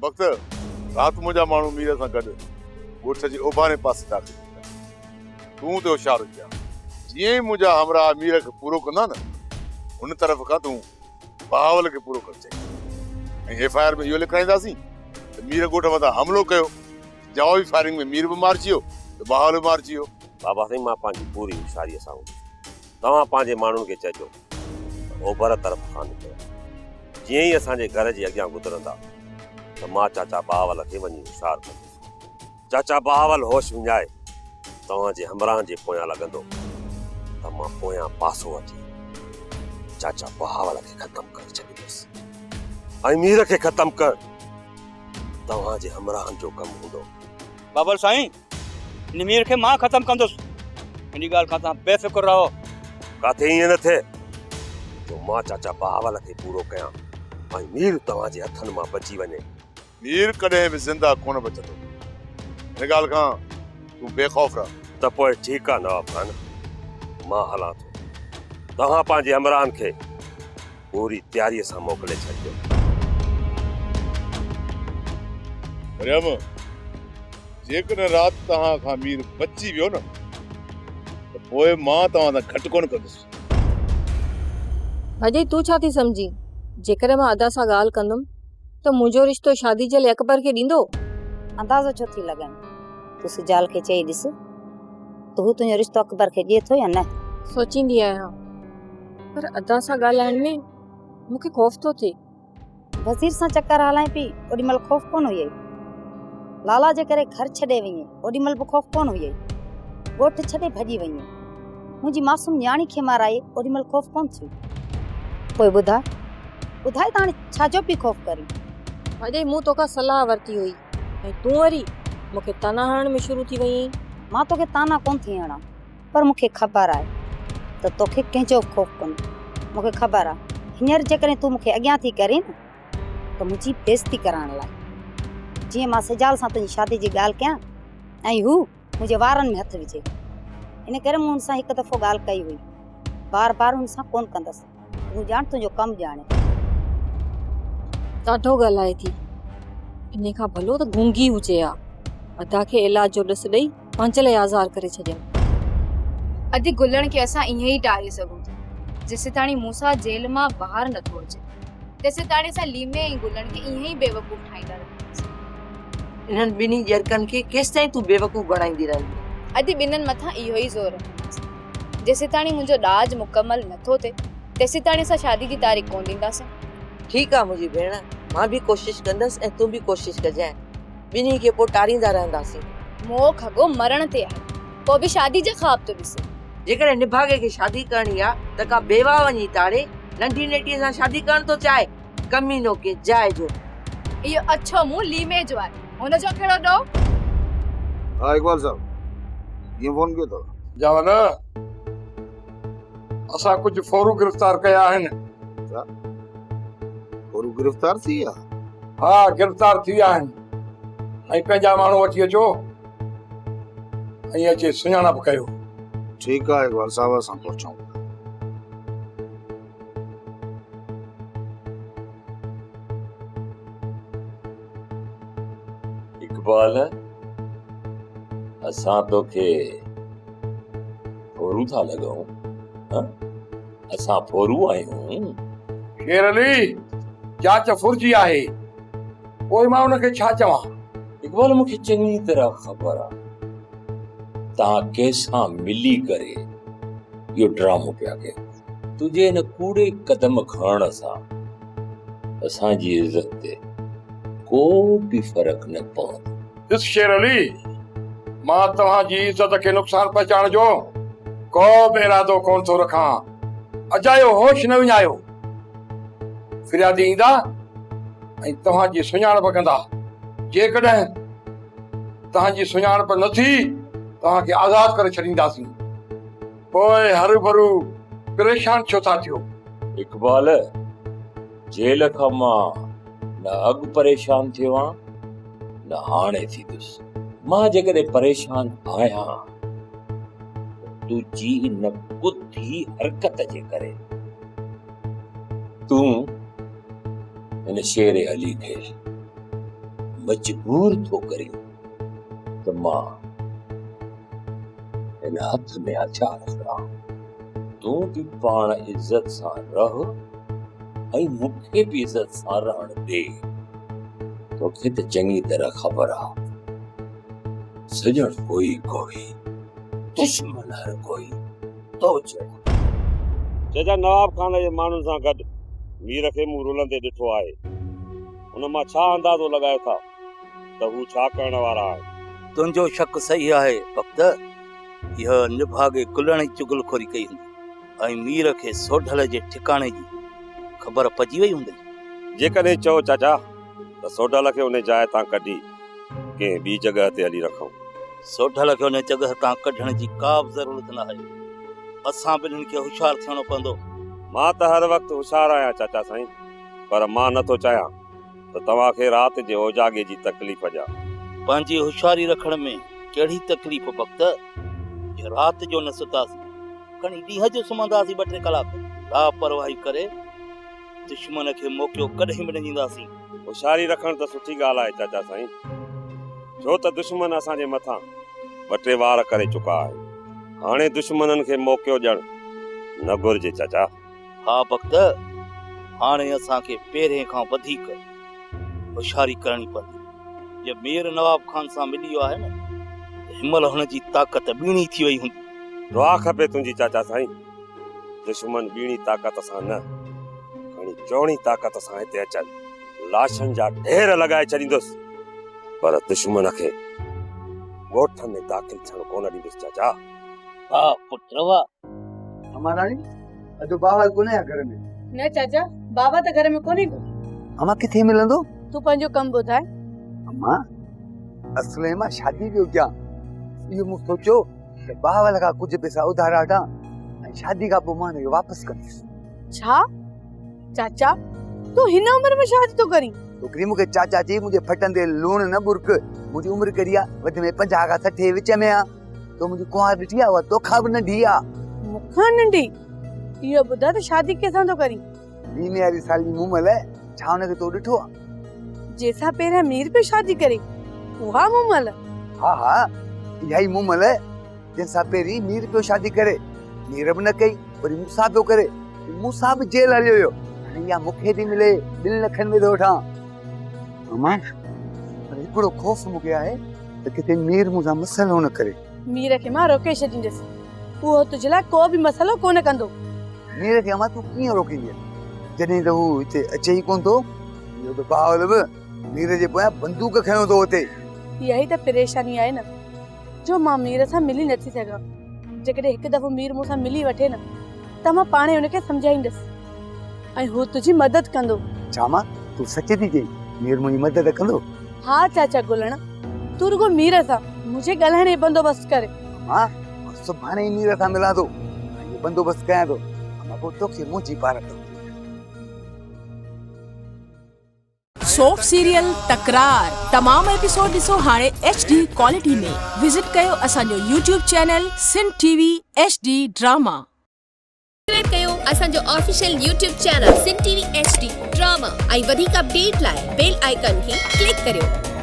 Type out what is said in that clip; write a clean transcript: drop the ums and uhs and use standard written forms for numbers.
वक्त रात मुझा मानू मीर से गड गोठ जे ओभाने पास दाखिल तू तो होशियार हुजा जी मुझा हमरा मीर के पूरो कंदा न उन तरफ का तू बहावल के पूरो कर चाहिए एफआईआर में यो लिखाईंदासीं मीर गोठ मथा हमलो कयो जवाबी फायरिंग में मीर भी मारजियो तो बहावल भी मारजियो। बाबा साईं मां पंहिंजी पूरी होशियारीअ सां तव्हां पंहिंजे माण्हुनि खे चइजो ओभर तरफ़ खां निकिरो जीअं ई असांजे घर जे अॻियां गुज़रंदा त मां चाचा बहावल खे वञी होशियार कंदुसि। चाचा बहावल होश विञाए तव्हांजे हमराहनि जे पोयां लॻंदो त मां पोयां पासो वठी चाचा बहावल खे ख़तमु करे छॾींदुसि ऐं मीर खे ख़तमु कर तव्हांजे हमराहनि जो कमु हूंदो। बाबल साईं इन मीर खे मां ख़तमु कंदुसि इन ॻाल्हि खां तव्हां बेफ़िक्र रहो। काथे ईअं न थिए जो मां चाचा बहावल खे पूरो कयां ऐं मीर तव्हांजे हथनि मां बची वञे। मीर कॾहिं बि ज़िंदा कोन बचंदो इन ॻाल्हि खां तू बेखौफ़ रह। त पोइ ठीकु आहे नवाब खान मां हलां थो तव्हां पंहिंजे हमराहनि खे पूरी तयारीअ सां मोकिले छॾिजो। मरियम जेकॾहिं राति तव्हां खां मीर बची वियो न त पोइ मां तव्हां सां घटि कोन कंदुसि। अजय तू छा थी सम्झी जेकर मां अदा सां ॻाल्हि कंदुमि त मुंहिंजो रिश्तो शादी जे लाइ अकबर खे ॾींदो? अंदाज़ो छो थी लॻाए तूं सुजाल खे चई ॾिस तूं तुंहिंजो रिश्तो अकबर खे ॾिए थो या न। सोचींदी आहियां पर अदा सां ॻाल्हाइण में मूंखे ख़ौफ़ थो थिए। वज़ीर सां चकर हलाए पई ओॾीमहिल ख़ौफ़ कोन हुई लाला जे करे घर छॾे वई ओॾीमहिल बि ख़ौफ़ कोन हुई ॻोठ छॾे भॼी वई मुंहिंजी मासूम न्याणी खे माराए ओॾीमहिल ख़ौफ़ कोन थियो। पोइ ॿुधाए त हाणे छाजो पई ख़ौफ़ करी। अजय मूं तोखां सलाह वरिती हुई ऐं तूं वरी मूंखे ताना हणण में शुरू थी वई। मां तोखे ताना कोन थी हणां पर मूंखे ख़बर आहे त तोखे कंहिंजो ख़ौफ़ कोन्हे। मूंखे ख़बर आहे हींअर जेकॾहिं तूं मूंखे अॻियां थी करे न त मुंहिंजी बेइज़ती कराइण लाइ जीअं मां सिजाल सां तुंहिंजी शादी जी ॻाल्हि कयां ऐं हू मुंहिंजे वारनि में हथु विझे इन करे मूं हुन सां हिकु दफ़ो ॻाल्हि कई हुई बार बार हुन सां कोन कंदसि। तूं ॼाण तुंहिंजो कमु ॼाणे। ॾाढो ॻाल्हाए थी इन खां भलो त गूंगी हुजे हा अदा खे इलाज जो ॾिस ॾेई पंहिंजे लाइ आज़ार करे छॾियमि। अॼु गुलण खे असां ईअं ई टारे सघूं था जेसि ताणी मूंसां जेल मां ॿाहिरि नथो अचे तेसि ताणी असां लीमे ऐं गुलण खे ईअं ई बेवकूफ़ ठाहींदा रहंदासीं। इन्हनि ॿिन्ही जरकनि खे केसि ताईं तूं बेवकूफ़ बणाईंदी रहंदी? अॼु ॿिन्हिनि मथां इहो ई ज़ोर रखंदासीं जेसि ताणी मुंहिंजो ॾाज मुकमल नथो थिए तेसि ताणी असां शादी जी तारीख़ कोन ॾींदासीं। ठीकु आहे मुंहिंजी भेण मां बि कोशिशि कंदसि ऐं तूं बि कोशिशि कजांइ ॿिन्ही खे पोइ टारींदा रहंदासीं। मोह खगो मरण ते आहे पोइ बि शादी जा ख़्वाब थो ॾिसे। जेकॾहिं निभागे खे शादी करणी आहे त का बेवा वञी ताड़े नंढी नेटीअ सां शादी करण थो चाहे कमीनो के जाइ जो। इहो अछो मुंहुं लीमे जो आहे हुनजो कहिड़ो ॾोह। हाँ इकबाल साहब ये फोन किया था जवान असां कुछ फोरू गिरफ्तार कया आहिनि। फोरू गिरफ्तार थी विया? हाँ गिरफ्तार थी विया आहिनि ऐं पंहिंजा माण्हू वठी अचो ऐं अचे सुञाणप कयो। ठीक है इकबाल साहब असां पहुंचूं। इकबाल असां तोखे फोरू था लॻूं? असां फोरू आहियूं? शेर अली जांच फुर्जी आहे पोइ मां उनखे छा चवां? इकबाल मूंखे चङी तरह ख़बर आहे तव्हां कंहिंसां मिली करे इहो ड्रामो पिया कयो। तुंहिंजे हिन कूड़े कदम खणण सां असांजी इज़त ते को बि फ़र्क़ु न पवंदो। ॾिस शेर अली मां तव्हांजी इज़त खे नुक़सान पहुचाइण जो को बि इरादो कोन थो रखां। अजायो होश न विञायो। फिरियादी ईंदा ऐं तव्हांजी सुञाणप कंदा। जेकॾहिं तव्हांजी सुञाणप न थी तव्हांखे आज़ाद करे छॾींदासीं। पोइ हरू भरू परेशान छो था थियो? इकबाल जेल खां मां न अॻु परेशान थियो आहियां न हाणे थींदुसि। मां जेकॾहिं परेशान आहियां तुंहिंजी इन बुद्धी हरकत जे करे। तूं इन शेर अली खे मजबूर थो करे त मां इन हथ में हथियार रखा तूं भी पाण इज्जत सां रह ऐं मूंखे भी इज्जत सां रहण दे तोखे त चङी तरह ख़बर आहे सजण कोई कोई दुश्मन हर कोई तो चढ़ जजा नवाब खान जे माण्हुनि सां गॾु मीर खे मूं रुलंदे ॾिठो आहे उन मां छा अंदाज़ो लॻाए था त हू छा करण वारा आहे तुंहिंजो शक सही आहे वक्त इहा निभागे गुलण जी चुगलखोरी कई हूंदी ऐं मीर खे सोढल जे ठिकाणे जी ख़बर पइजी वई हूंदी जेकॾहिं चओ चाचा त सोढल खे उन जाइ तां कढी कंहिं ॿी जॻह ते हली रखूं सोढल खे उन जॻह तां कढण जी का बि ज़रूरत न आहे असां ॿिन्हिनि खे होशियारु थियणो पवंदो मां त हर वक़्तु होशियारु आहियां चाचा साईं पर मां नथो चाहियां त तव्हांखे राति जे ओजागे जी तकलीफ़ ॾियां पंहिंजी होशियारी रखण में कहिड़ी तकलीफ़ वक्त राति जो न सुतासीं खणी ॾींहं जो सुम्हंदासीं 2-3 कलाक लापरवाही करे दुश्मन खे मौक़ो कॾहिं बि न ॾींदासीं होशियारी रखण त सुठी ॻाल्हि आहे चाचा साईं छो त दुश्मन असांजे मथां 2-3 वार करे चुका आहे हाणे दुश्मननि खे मौक़ो ॾियणु न घुरिजे चाचा हा वक्त हाणे असांखे पहिरें खां वधीक होशियारी करणी पवंदी जे मीर नवाब खान सां मिली वियो आहे न हिमल हुन जी ताक़त ॿीणी थी वई हूंदी दुआ खपे तुंहिंजी चाचा साईं दुश्मन ॿीणी ताक़त सां न खणी चौणी ताक़त सां हिते अचनि लाशनि जा ढेर लॻाए छॾींदुसि पर दुश्मन खे ॻोठ में दाख़िल थियणु कोन ॾींदुसि चाचा हा पुत्र वाह हमारा नहीं अजो बाबा कोने घर में न चाचा बाबा त घर में कोन्हे को अमा किथे मिलंदो तू पंहिंजो कमु ॿुधाए अम्मा असले मां शादी पियो कयां इहो मूं सोचियो त बाबा खां कुझु पैसा उधार वठां ऐं शादी खां पोइ मां हिनखे वापसि कंदुसि छा चाचा तू हिन उम्र में शादी तो करी छोकिरी मूंखे चाचा चई मुंहिंजे फटंदे लूण न बुरक मुंहिंजी उमिरि करी आहे वधि में 50 खां 60 विच में आहे तो मुंहिंजी कुंवार ॾिठी आहे उहा तोखां बि नंढी आहे मूंखां नंढी इहो ॿुधा त शादी कंहिंसां तो करी ॿीं वारी साली मूमल छा हुनखे तो ॾिठो आहे जंहिंसां पहिरियां मीर पे शादी करे उहा मूमल हा हा इहा ई मूमल जंहिंसां पहिरीं मीर पियो शादी करे मीर बि न कई वरी मूंसां पियो करे मूंसां बि जेल हलियो हुयो हाणे इहा मूंखे थी मिले 2 लखनि में थो वठां अमा पर हिकिड़ो ख़ौफ़ मूंखे आहे त किथे मीर मूंसां मसइलो न करे मीर खे मां रोके छॾींदसि उहो तुंहिंजे लाइ को बि मसइलो कोन कंदो मीर खे अमा तूं कीअं रोकींदीअ जॾहिं त हू हिते अचे ई कोन थो इहो त बावल बि मीर जे पोयां बंदूक खयो थो हुते इहा ई त परेशानी आहे न जो मां मीर सां मिली नथी सघां जेकॾहिं हिकु दफ़ो मीर मूंसां मिली वठे न त मां पाणे हुनखे सम्झाईंदसि ऐं हू तुंहिंजी मदद कंदो छा मां तूं सच थी चई मीर मुंहिंजी मदद कंदो हा चाचा गुलण तू रुगो मीर सां मुझे ॻाल्हाइण जो बंदोबस्तु करे मां सुभाणे ई मीर सां मिलां थो ऐं बंदोबस्तु कयां थो मां पोइ तोखे मुंहिंजी पार थो सोप सीरियल तकरार तमाम एपिसोड ॾिसो हाणे HD क्वालिटी में विजिट कयो असांजो YouTube channel Sindh TV HD drama subscribe कयो असांजो official YouTube channel Sindh TV HD drama ऐं वधीक अपडेट लाइ बेल आइकन खे क्लिक करियो।